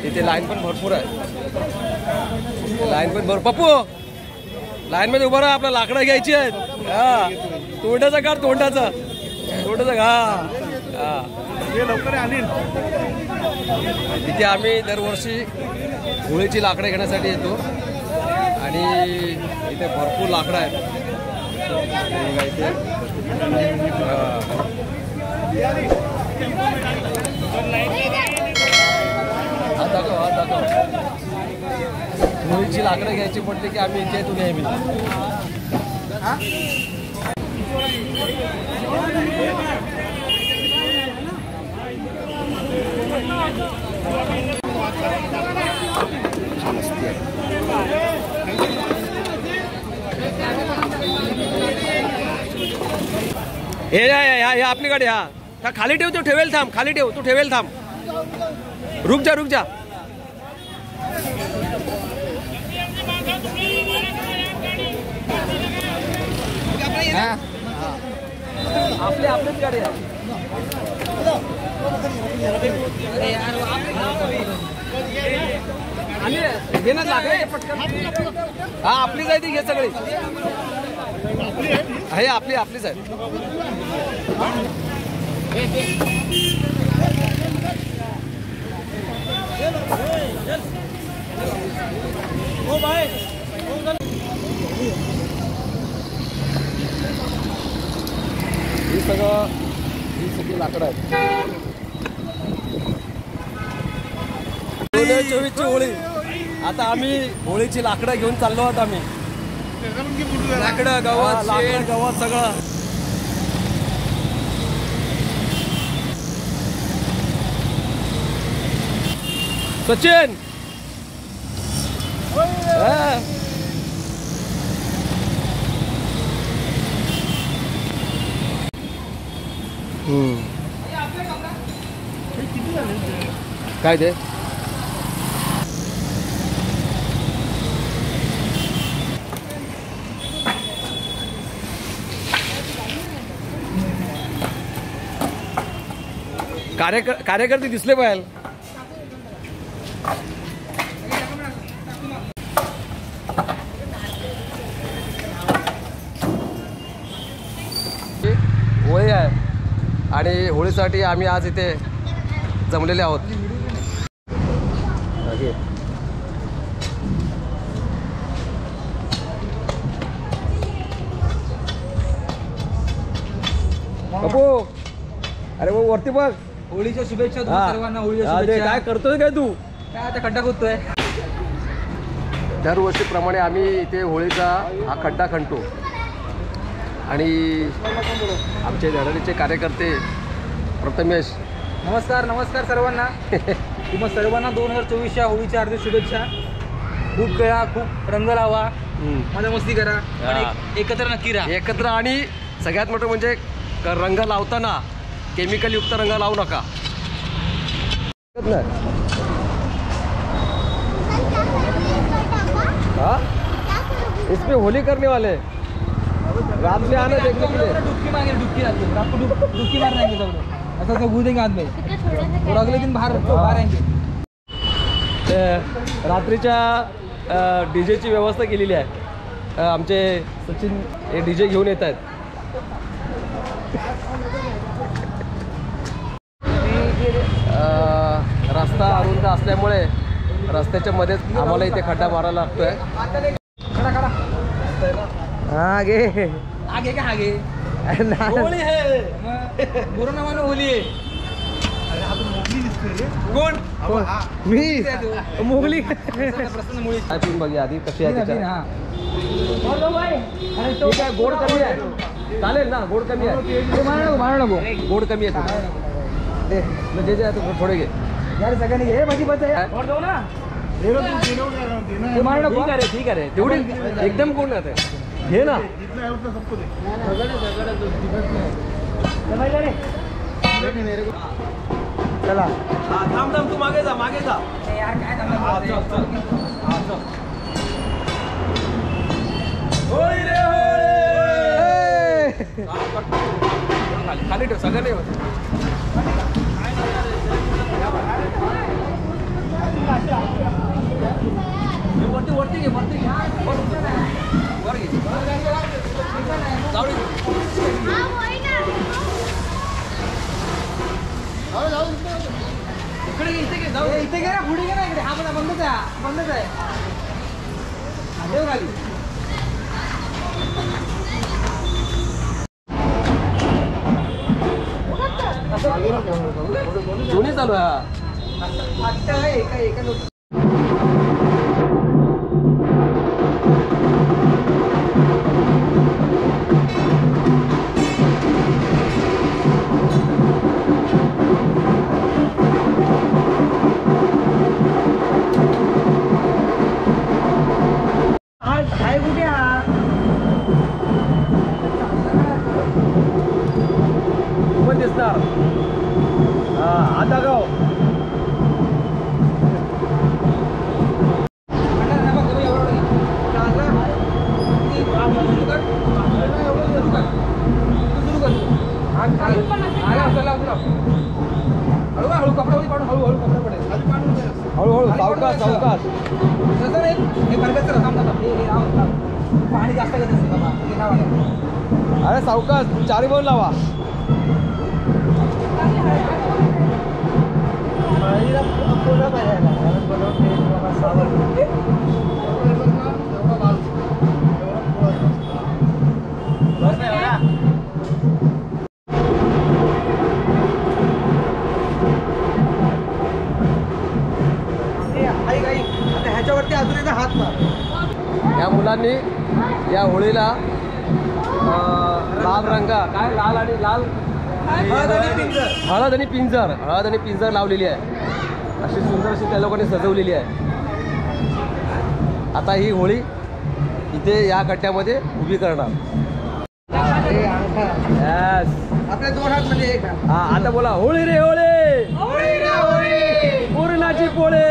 इथे लाईन पण भरपूर आहे. लाईन पण भरपूर. पप्पू लाईन मध्ये उभा राहा, आपल्या लाकडं घ्यायची आहेत. हा तोंडाचा काढ, तोंडाचा हा लवकर आणीन. इथे आम्ही दरवर्षी होळीची लाकडं घेण्यासाठी येतो आणि इथे भरपूर लाकडं आहेत. इथे हात दाखव. होळीची लाकडं घ्यायची म्हटले की आम्ही इथे येतो नेहमी. हे आपली गाडी. हा खाली ठेव, तू ठेवेल थांब. खाली ठेव, तू ठेवेल थांब. रुक जा. आपलीच गाडी आहे. घे ना लाकडं पटकन. हा आपलीच आहे ती, घे सगळी. हे आपलीच आहे. ही सगळी लाकडं आहेत. 2024ची होळी. आता आम्ही होळीची लाकडं घेऊन चाललो आहोत. आम्ही लाकडं, गवत सगळं. सचिन काय ते कार्यकर्ते दिसले पाहिजे. होळी आहे आणि होळीसाठी आम्ही आज इथे जमलेले आहोत. बापू अरे वो वरती बघ. होळीच्या शुभेच्छा सर्वांना. होळीच्या शुभेच्छा. काय करतोय काय तू? काय आता खड्डा खोदतोय. दरवर्षीप्रमाणे आम्ही इथे होळीचा हा खड्डा खणतो आणि आमचे धडणीचे कार्यकर्ते प्रथमेश. नमस्कार सर्वांना. तुम्हा सर्वांना 2024च्या होळीच्या हार्दिक शुभेच्छा. खूप खेळा, खूप रंग लावा, मजा मस्ती करा, एकत्र नक्की राहा. एकत्र. आणि सगळ्यात मोठं म्हणजे रंग लावताना केमिकल युक्त रंग लावू नका. हाँ इसमें होली करने वाले रात में आना देखने के लिए. डुबकी मारेंगे, डुबकी मार रहेंगे सब लोग. ऐसा सब कूदेंगे हाथ में और अगले दिन बाहर आएंगे. रात्रीच्या डीजेची व्यवस्था केलेली आहे. आमचे सचिन हे डीजे घेऊन येत आहेत. रस्ता अरुंद असल्यामुळे रस्त्याच्या मध्ये आम्हाला इथे खड्डा मारायला लागतोय. आगे क्या आगे होली है. गुरु नावानं होली आहे. कोण मी मोगली. प्रसन्न मुळी. पिऊन बघूया आधी कशी आहे. गोड कमी आहे. चालेल ना, गोड कमी आहे. गोड कमी आहे. जे जे थोडे घे यार. सगळ्यांनी घे. माझी बस आहे. ठीक आहे रे. तेवढी एकदम कोण आहे घे ना. चला थांब तू मागे जा. यार काय खाली ठेव. सगळं नाही होत. इकडे इथे जाऊ इथे घे ना पुढे घे ना इकडे हा बंदच आहे बंदच आहे देव खाली दोन्ही चालू आहे एका पण दिसणार आता गाव हळूहळू कपड्यामध्ये काढून हळूहळू कपडे पडेल हळूहळू सावकाश सावकाश पाणी जास्त घेत असेल बाबा अरे सावकाश चारी बोल लावा ह्याच्यावरती अजून एकदा हात मार या मुलांनी या होळीला लाल रंगा काय लाल आणि लाल हळद आणि पिंजर लावलेली आहे अशी सुंदर अशी त्या लोकांनी सजवलेली आहे आता ही होळी इथे या कट्ट्यामध्ये उभी करणार यस आपल्या दोन हात म्हणजे एक हा आता बोला होळी रे होळी पूर्णाची पोळी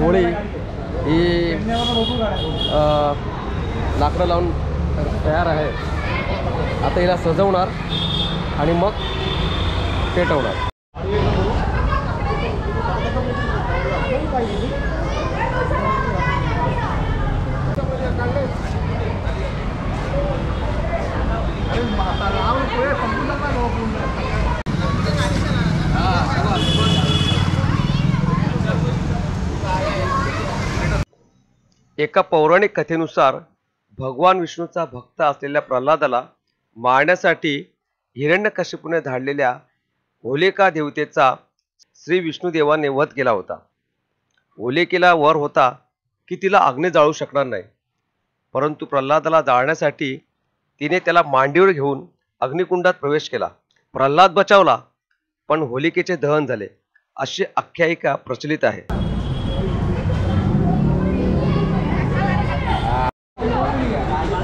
होळी ही लाकडं लावून तयार आहे. आता हिला सजवणार आणि मग पेटवणार. एका पौराणिक कथेनुसार भगवान विष्णूचा भक्त असलेल्या प्रल्हादाला मारण्यासाठी हिरण्यकशिपूने धाडलेल्या होलिका देवतेचा श्री विष्णुदेवाने वध केला होता. होलिकेला वर होता की तिला अग्नी जाळू शकणार नाही, परंतु प्रल्हादाला जाळण्यासाठी तिने त्याला मांडीवर घेऊन अग्निकुंडात प्रवेश केला. प्रल्हाद बचावला, पण होलिकेचे दहन झाले, अशी आख्यायिका प्रचलित आहे.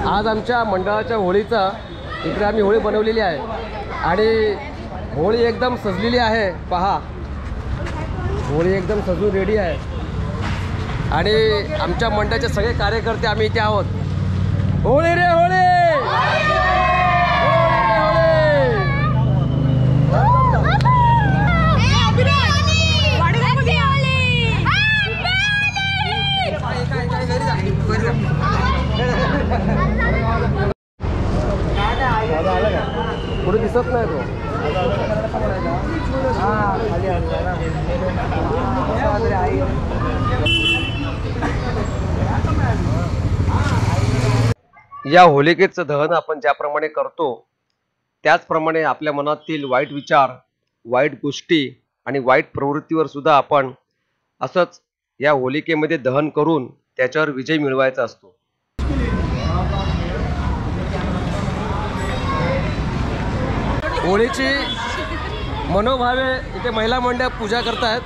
आज आमच्या मंडळाच्या होळीचा इकडे आम्ही होळी बनवलेली आहे आणि होळी एकदम सजलेली आहे. पहा, होळी एकदम सजून रेडी आहे आणि आमच्या मंडळाचे सगळे कार्यकर्ते आम्ही इथे आहोत. होळी रे होळी, पुढे दिसत नाही तो. या होलिकेचं दहन आपण ज्याप्रमाणे करतो त्याचप्रमाणे आपल्या मनातील वाईट विचार, वाईट गोष्टी आणि वाईट प्रवृत्तीवर सुद्धा आपण असंच या होलिकेमध्ये दहन करून त्याच्यावर विजय मिळवायचा असतो. होळीची मनोभावे इथे महिला मंडळ पूजा करतायत.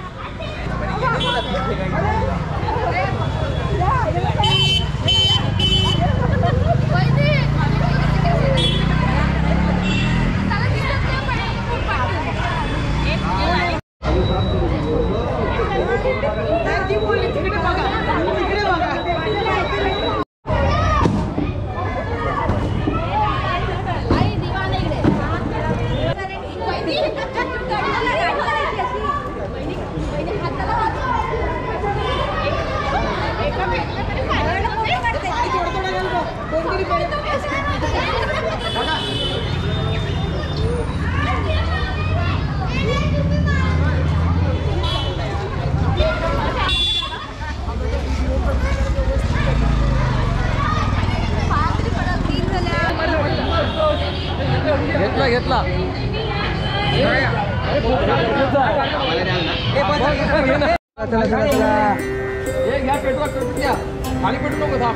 घेतला खाली पेटू नको था.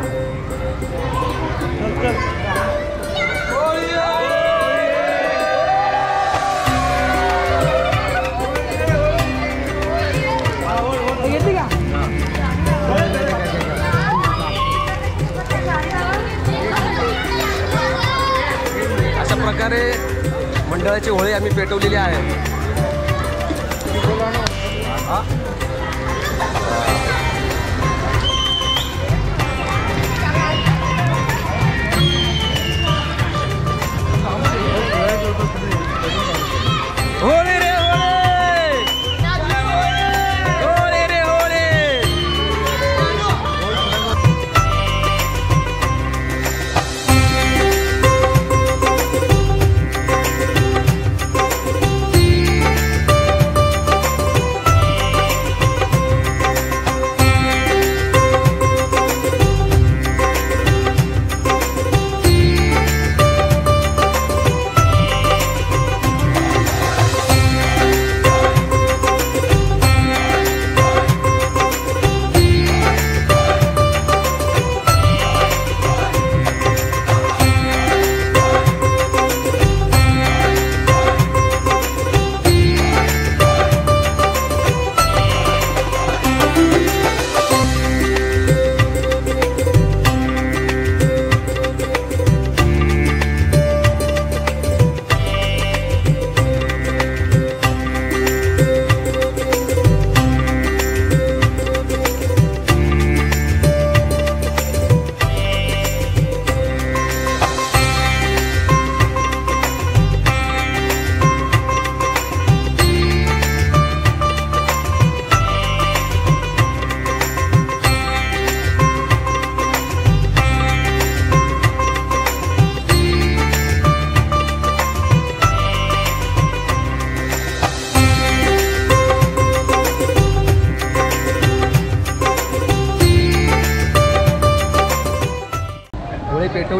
अशा प्रकारे मंडळाची होळी आम्ही पेटवलेली आहे. होळी रे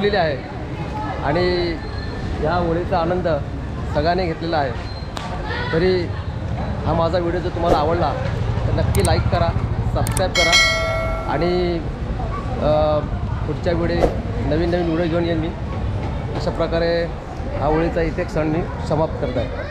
ठेवलेली आहे आणि या होळीचा आनंद सगळ्यांनी घेतलेला आहे. तरी हा माझा व्हिडिओ जर तुम्हाला आवडला तर नक्की लाईक करा, सबस्क्राईब करा आणि पुढच्या व्हिडिओ नवीन व्हिडिओ घेऊन येईन मी. अशा प्रकारे हा होळीचा इथे क्षण मी समाप्त करत आहे.